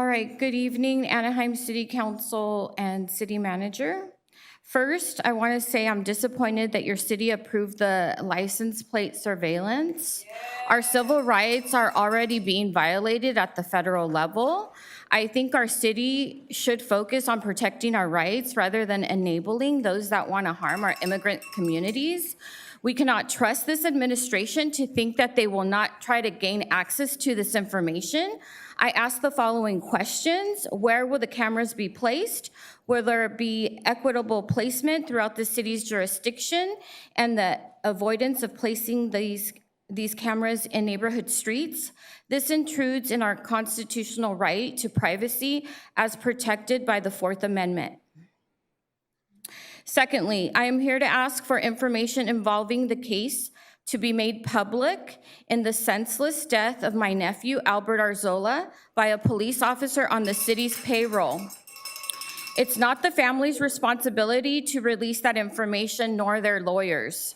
All right, good evening, Anaheim City Council and City Manager. First, I want to say I'm disappointed that your city approved the license plate surveillance. Our civil rights are already being violated at the federal level. I think our city should focus on protecting our rights rather than enabling those that want to harm our immigrant communities. We cannot trust this administration to think that they will not try to gain access to this information. I ask the following questions. Where will the cameras be placed? Will there be equitable placement throughout the city's jurisdiction and the avoidance of placing these cameras in neighborhood streets? This intrudes in our constitutional right to privacy as protected by the Fourth Amendment. Secondly, I am here to ask for information involving the case to be made public in the senseless death of my nephew, Albert Arzola, by a police officer on the city's payroll. It's not the family's responsibility to release that information, nor their lawyers.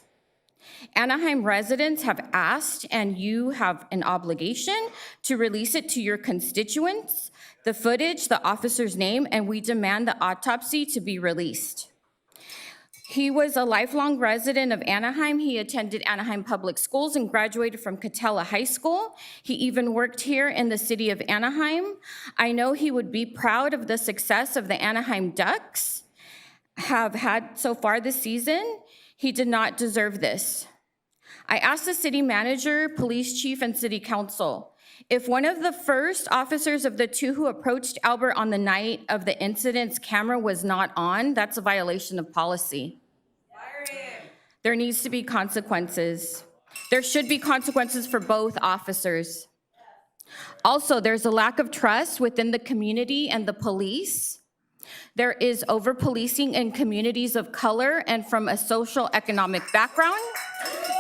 Anaheim residents have asked, and you have an obligation to release it to your constituents, the footage, the officer's name, and we demand the autopsy to be released. He was a lifelong resident of Anaheim. He attended Anaheim Public Schools and graduated from Catella High School. He even worked here in the city of Anaheim. I know he would be proud of the success of the Anaheim Ducks have had so far this season. He did not deserve this. I asked the city manager, police chief, and city council, if one of the first officers of the two who approached Albert on the night of the incident's camera was not on, that's a violation of policy. Fire him. There needs to be consequences. There should be consequences for both officers. Also, there's a lack of trust within the community and the police. There is over-policing in communities of color and from a social economic background.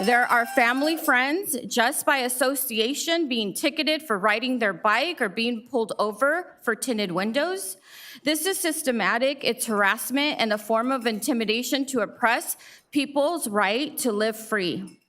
There are family friends just by association being ticketed for riding their bike or being pulled over for tinted windows. This is systematic, it's harassment and a form of intimidation to oppress people's right to live free.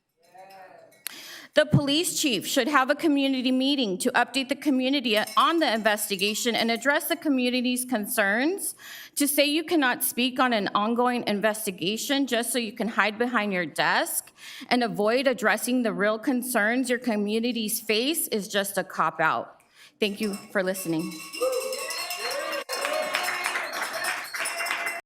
The police chief should have a community meeting to update the community on the investigation and address the community's concerns. To say you cannot speak on an ongoing investigation just so you can hide behind your desk and avoid addressing the real concerns your communities face is just a cop-out. Thank you for listening.